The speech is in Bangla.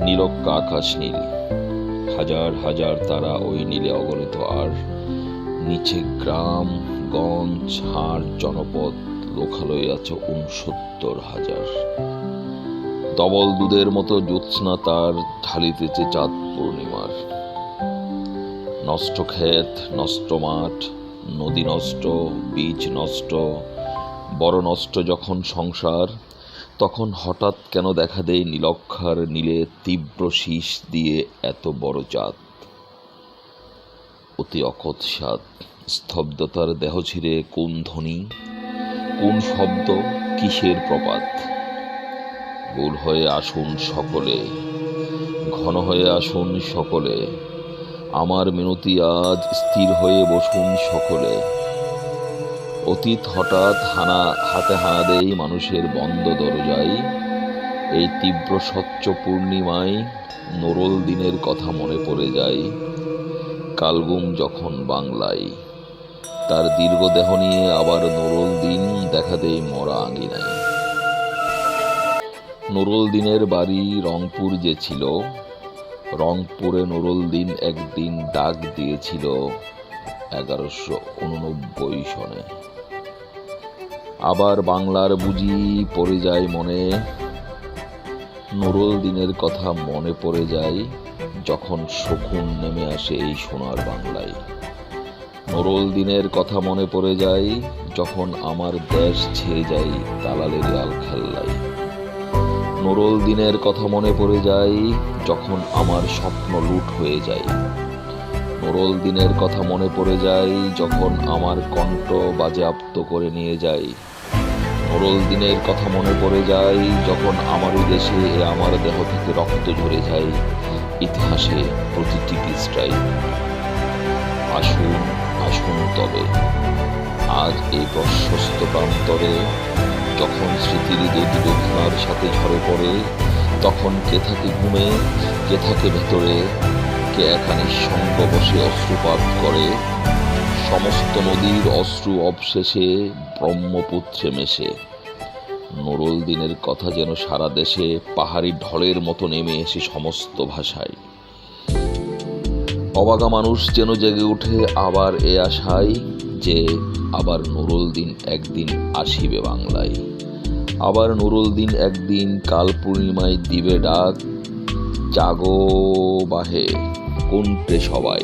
নীলক্কা আকাশ নীল, হাজার হাজার তারা ওই নীলে অগণিত, আর নিচে গ্রাম গঞ্জ হাট জনপদ লোকালয় আছে ৬৯,০০০। ডবল দুধের মতো জ্যোৎস্না তার ঢালিতেছে চাঁদ পূর্ণিমার। নষ্ট ক্ষেত, নষ্ট মাঠ, নদী নষ্ট, বীজ নষ্ট, বড় নষ্ট যখন সংসার, তখন হঠাৎ কেন দেখা দেয় নীলক্ষার নীলে তীব্র শীষ দিয়ে এত বড় চাঁদ। অতি অকথ স্বাদ, স্তব্ধতার দেহ ছিঁড়ে কোন ধ্বনি, কোন শব্দ, কিসের প্রপাত। গোল হয়ে আসুন সকলে, ঘন হয়ে আসুন সকলে, আমার মিনতি আজ স্থির হয়ে বসুন সকলে। অতীত হঠাৎ হাতে হানা দেই মানুষের বন্ধ দরজায়। এই তীব্র স্বচ্ছ পূর্ণিমায় নোরল দিনের কথা মনে পড়ে যায়। কালগুম যখন বাংলায়, তার দীর্ঘ দেহ নিয়ে আবার নোরল দিন দেখা দেয় মরা আঙিনায়। নোরল দিনের বাড়ি রংপুর যে ছিল, রংপুরে নোরল দিন একদিন ডাক দিয়েছিল ১১৮৯ সনে। আবার বাংলার বুঝি পড়ে যায় মনে, নোরল দিনের কথা মনে পড়ে যায় যখন শকুন নেমে আসে এই সোনার বাংলায়। নোরল দিনের কথা মনে পড়ে যায় যখন আমার দেশ ছেড়ে যায় দালালের লাল খেল্লায়। নোরল দিনের কথা মনে পড়ে যায় যখন আমার স্বপ্ন লুট হয়ে যায়। নোরল দিনের কথা মনে পড়ে যায় যখন আমার কণ্ঠ বাজেয়াপ্ত করে নিয়ে যায়। নোরল দিনের কথা মনে পড়ে যায় যখন আমারই দেশে আমার দেহ থেকে রক্ত ঝরে যায় ইতিহাসে প্রতিটি পৃষ্ঠায়। আসুন আসুন তবে আজ এই প্রশস্ত প্রান্তরে, যখন স্মৃতির দুধনার সাথে ঝরে পড়ে, তখন কে থাকে ঘুমে, কে থাকে ভেতরে, কে একা নিঃসঙ্গ বসে অশ্রুপাত করে। সমস্ত নদীর অশ্রু অবশেষে ব্রহ্মপুত্রে মেশে। নোরল দিনের কথা যেন সারা দেশে পাহাড়ি ঢলের মতো নেমে এসে সমস্ত ভাষায়। অবাগা মানুষ যেন জেগে ওঠে আবার এ আশায় যে আবার নোরল দিন একদিন আসিবে বাংলায়। আবার নোরল দিন একদিন কাল পূর্ণিমায় দিবে ডাক, জাগো বাহে কোনটে সবাই।